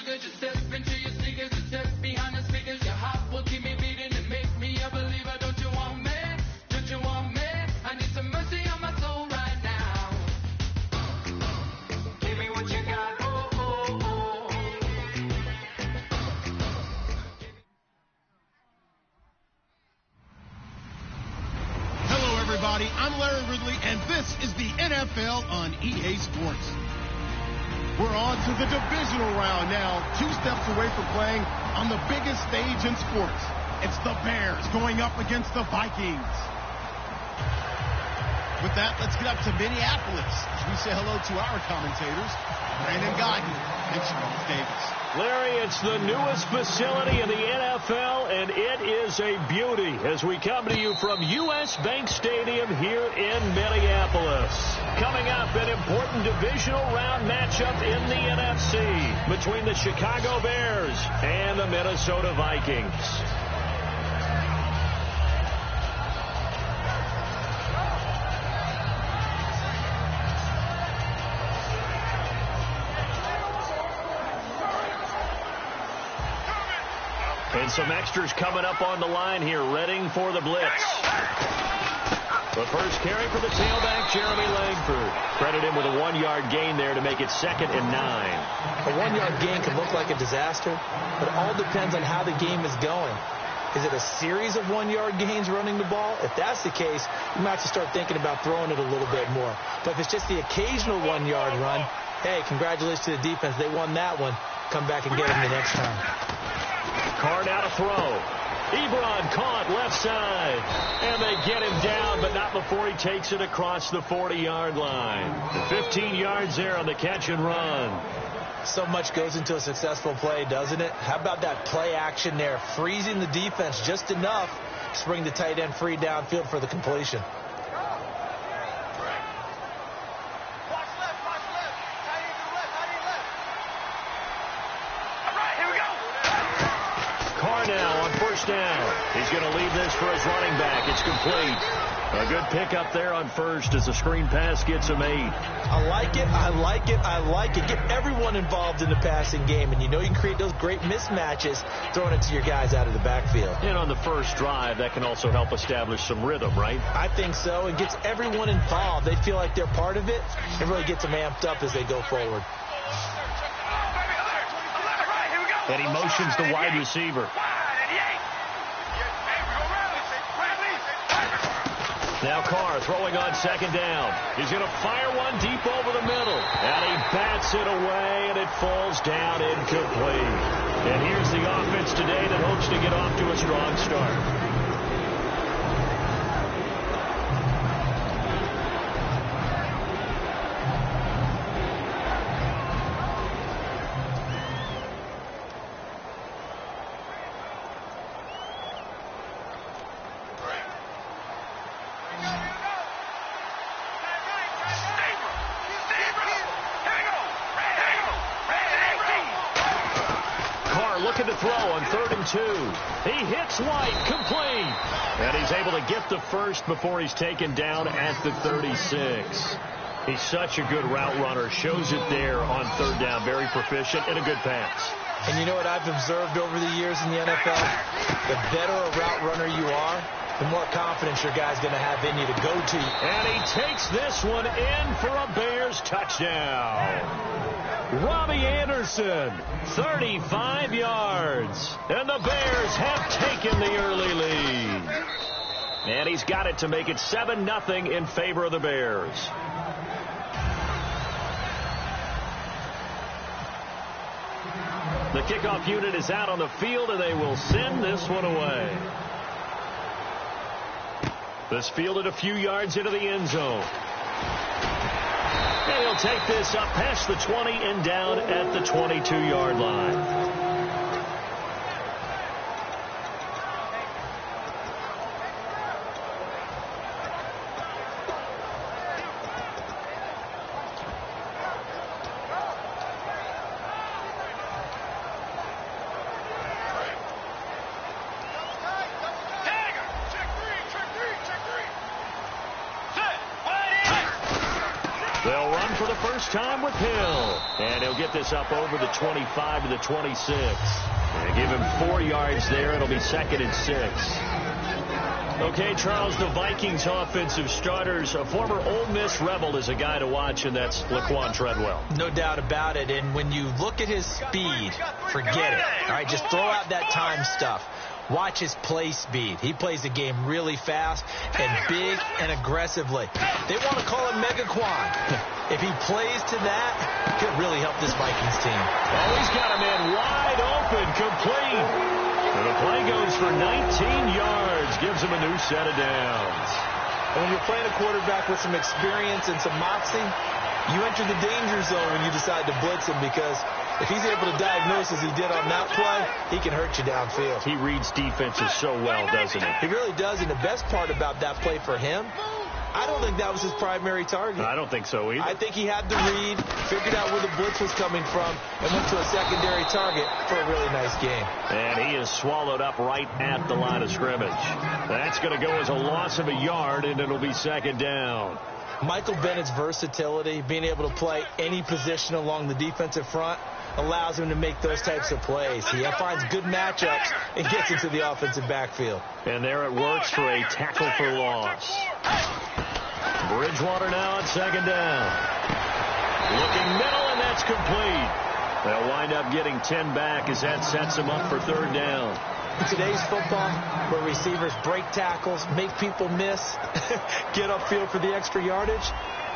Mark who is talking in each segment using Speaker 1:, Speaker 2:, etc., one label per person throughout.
Speaker 1: sugar, just step into your sneakers and step behind the speakers. Your heart will keep me beating and make me a believer. Don't you want me? Don't you want me? I need some mercy on my soul right now. Give me what you got. Oh, oh, oh.
Speaker 2: Hello, everybody. I'm Larry Ridley, and this is the NFL on EA Sports. We're on to the divisional round now, 2 steps away from playing on the biggest stage in sports. It's the Bears going up against the Vikings. With that, let's get up to Minneapolis as we say hello to our commentators, Brandon Gaudin and Charles Davis.
Speaker 3: Larry, it's the newest facility in the NFL, and it is a beauty as we come to you from U.S. Bank Stadium here in Minneapolis. Coming up, an important divisional round matchup in the NFC between the Chicago Bears and the Minnesota Vikings. And some extras coming up on the line here, readying for the blitz. The first carry for the tailback, Jeremy Langford. Credit him with a 1-yard gain there to make it 2nd and 9.
Speaker 4: A 1-yard gain can look like a disaster, but it all depends on how the game is going. Is it a series of 1-yard gains running the ball? If that's the case, you might have to start thinking about throwing it a little bit more. But if it's just the occasional 1-yard run, hey, congratulations to the defense. They won that one. Come back and get them the next time.
Speaker 3: Card out a throw. Ebron caught left side. And they get him down, but not before he takes it across the 40-yard line. 15 yards there on the catch and run.
Speaker 4: So much goes into a successful play, doesn't it? How about that play action there? Freezing the defense just enough to bring the tight end free downfield for the completion.
Speaker 3: Now on first down. He's going to leave this for his running back. It's complete. A good pickup there on first as the screen pass gets him 8.
Speaker 4: I like it. I like it. I like it. Get everyone involved in the passing game. And you know you can create those great mismatches throwing it to your guys out of the backfield.
Speaker 3: And on the first drive, that can also help establish some rhythm, right?
Speaker 4: I think so. It gets everyone involved. They feel like they're part of it. It really gets them amped up as they go forward.
Speaker 3: And he motions the wide receiver. Now Carr throwing on second down. He's going to fire one deep over the middle. And he bats it away, and it falls down incomplete. And here's the offense today that hopes to get off to a strong start. Looking to throw on 3rd and 2. He hits White, complete. And he's able to get the first before he's taken down at the 36. He's such a good route runner. Shows it there on 3rd down. Very proficient and a good pass.
Speaker 4: And you know what I've observed over the years in the NFL? The better a route runner you are, the more confidence your guy's going to have in you to go to.
Speaker 3: And he takes this one in for a Bears touchdown. Robbie Anderson, 35 yards. And the Bears have taken the early lead. And he's got it to make it 7-0 in favor of the Bears. The kickoff unit is out on the field, and they will send this one away. This fielded a few yards into the end zone. And he'll take this up past the 20 and down at the 22-yard line. They'll run for the first time with Hill. And he'll get this up over the 25 to the 26. And give him 4 yards there. It'll be 2nd and 6. Okay, Charles, the Vikings offensive starters, a former Ole Miss Rebel is a guy to watch, and that's Laquan Treadwell.
Speaker 4: No doubt about it. And when you look at his speed, forget it. All right, just throw out that time stuff. Watch his play speed. He plays the game really fast and big and aggressively. They want to call him Megaquan. If he plays to that, it could really help this Vikings team.
Speaker 3: Oh, he's got him in wide open, complete. And the play goes for 19 yards, gives him a new set of downs.
Speaker 4: And when you're playing a quarterback with some experience and some moxie, you enter the danger zone when you decide to blitz him, because if he's able to diagnose as he did on that play, he can hurt you downfield.
Speaker 3: He reads defenses so well, doesn't he?
Speaker 4: He really does, and the best part about that play for him, I don't think that was his primary target.
Speaker 3: I don't think so either.
Speaker 4: I think he had the read, figured out where the blitz was coming from, and went to a secondary target for a really nice game.
Speaker 3: And he is swallowed up right at the line of scrimmage. That's going to go as a loss of a yard, and it'll be 2nd down.
Speaker 4: Michael Bennett's versatility, being able to play any position along the defensive front, allows him to make those types of plays. He finds good matchups and gets into the offensive backfield.
Speaker 3: And there it works for a tackle for loss. Bridgewater now on 2nd down. Looking middle, and that's complete. They'll wind up getting 10 back as that sets them up for 3rd down.
Speaker 4: In today's football, where receivers break tackles, make people miss, get upfield for the extra yardage,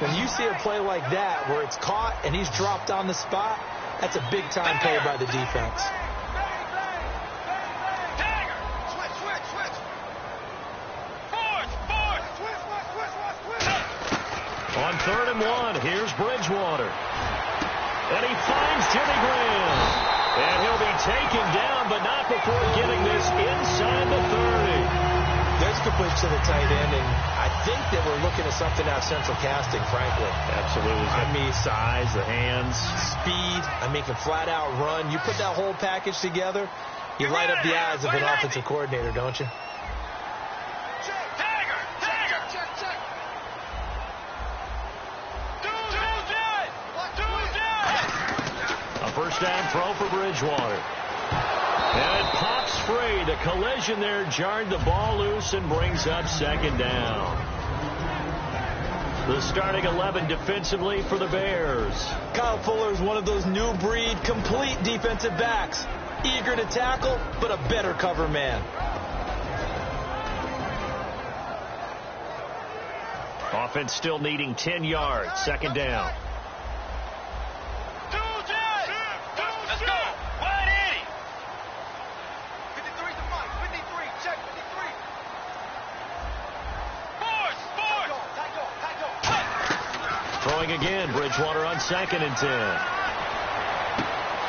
Speaker 4: when you see a play like that where it's caught and he's dropped on the spot, that's a big-time play by the defense.
Speaker 3: On 3rd and 1, here's Bridgewater. And he finds Jimmy Graham. And he'll be taken down, but not before getting this inside the 30.
Speaker 4: There's completion to the tight end, and I think that we're looking at something out of central casting, frankly.
Speaker 3: Absolutely. I mean, size, the hands.
Speaker 4: Speed. I mean, can flat out run. You put that whole package together, you light up the eyes of an offensive coordinator, don't you?
Speaker 3: First down throw for Bridgewater. And it pops free. The collision there jarred the ball loose and brings up 2nd down. The starting 11 defensively for the Bears.
Speaker 4: Kyle Fuller is one of those new breed, complete defensive backs. Eager to tackle, but a better cover man.
Speaker 3: Offense still needing 10 yards. 2nd down. Throwing again, Bridgewater on 2nd and 10.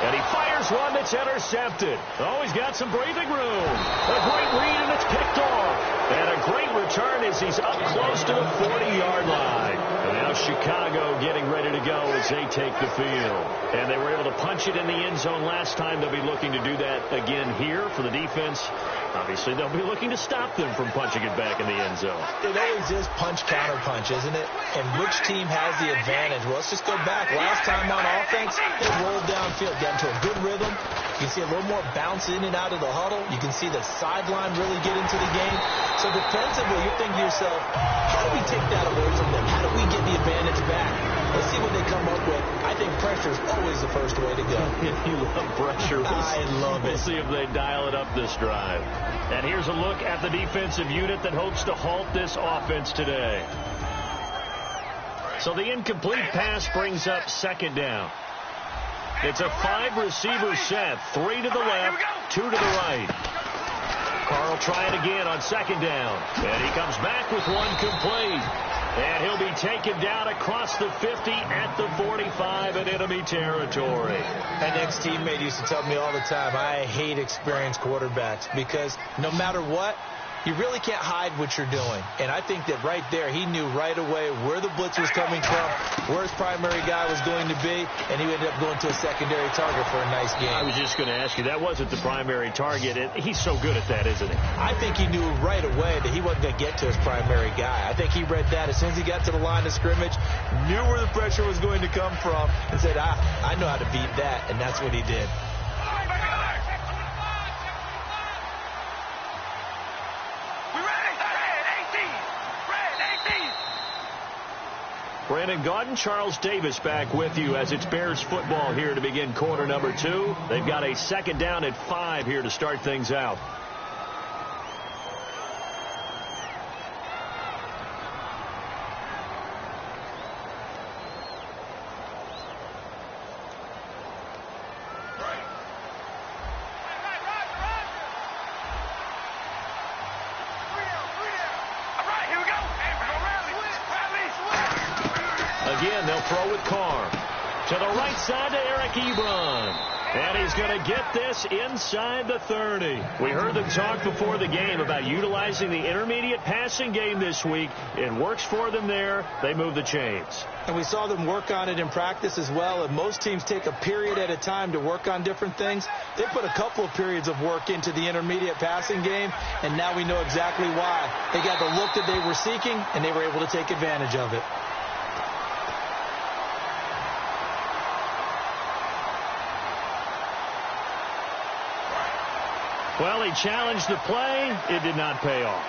Speaker 3: And he fires one that's intercepted. Oh, he's got some breathing room. A great read, and it's picked off. And a great return as he's up close to the 40-yard line. And now Chicago getting ready to go as they take the field. And they were able to punch it in the end zone last time. They'll be looking to do that again here for the defense. Obviously, they'll be looking to stop them from punching it back in the end zone.
Speaker 4: It always is punch-counter-punch, isn't it? And which team has the advantage? Well, let's just go back. Last time on offense, they rolled downfield, got into a good rhythm. You can see a little more bounce in and out of the huddle. You can see the sideline really get into the game. So defensively, you're thinking to yourself, how do we take that away from them? How do we get the advantage back? Let's see what they come up with. I think pressure is always the first way to go.
Speaker 3: You love pressure.
Speaker 4: I love it.
Speaker 3: We'll see if they dial it up this drive. And here's a look at the defensive unit that hopes to halt this offense today. So the incomplete pass brings up 2nd down. It's a 5-receiver set. 3 to the left, 2 to the right. Carl trying again on 2nd down. And he comes back with one complete. And he'll be taken down across the 50 at the 45 in enemy territory.
Speaker 4: An ex-teammate used to tell me all the time, I hate experienced quarterbacks because no matter what, you really can't hide what you're doing. And I think that right there, he knew right away where the blitz was coming from, where his primary guy was going to be, and he ended up going to a secondary target for a nice game.
Speaker 3: I was just going to ask you, that wasn't the primary target. He's so good at that, isn't he?
Speaker 4: I think he knew right away that he wasn't going to get to his primary guy. I think he read that as soon as he got to the line of scrimmage, knew where the pressure was going to come from, and said, I know how to beat that, and that's what he did.
Speaker 3: Brandon Gaudin, Charles Davis back with you as it's Bears football here to begin quarter number 2. They've got a second down at 5 here to start things out. Again, they'll throw with Carr. To the right side to Eric Ebron. And he's going to get this inside the 30. We heard them talk before the game about utilizing the intermediate passing game this week. It works for them there. They move the chains.
Speaker 4: And we saw them work on it in practice as well. And most teams take a period at a time to work on different things. They put a couple of periods of work into the intermediate passing game, and now we know exactly why. They got the look that they were seeking, and they were able to take advantage of it.
Speaker 3: Well, he challenged the play. It did not pay off.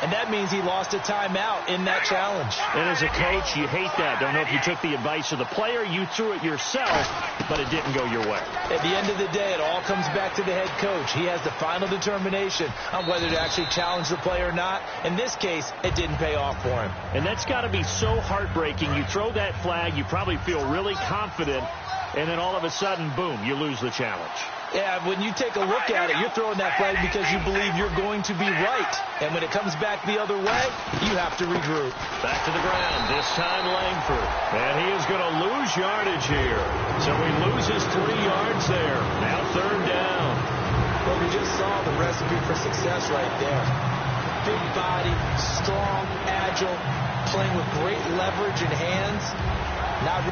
Speaker 4: And that means he lost a timeout in that challenge.
Speaker 3: And as a coach, you hate that. Don't know if you took the advice of the player. You threw it yourself, but it didn't go your way.
Speaker 4: At the end of the day, it all comes back to the head coach. He has the final determination on whether to actually challenge the play or not. In this case, it didn't pay off for him.
Speaker 3: And that's got to be so heartbreaking. You throw that flag, you probably feel really confident, and then all of a sudden, boom, you lose the challenge.
Speaker 4: Yeah, when you take a look at it, you're throwing that flag because you believe you're going to be right. And when it comes back the other way, you have to regroup.
Speaker 3: Back to the ground, this time Langford. And he is going to lose yardage here. So he loses 3 yards there. Now third down.
Speaker 4: Well, we just saw the recipe for success right there. Big body, strong, agile, playing with great leverage in hands. Not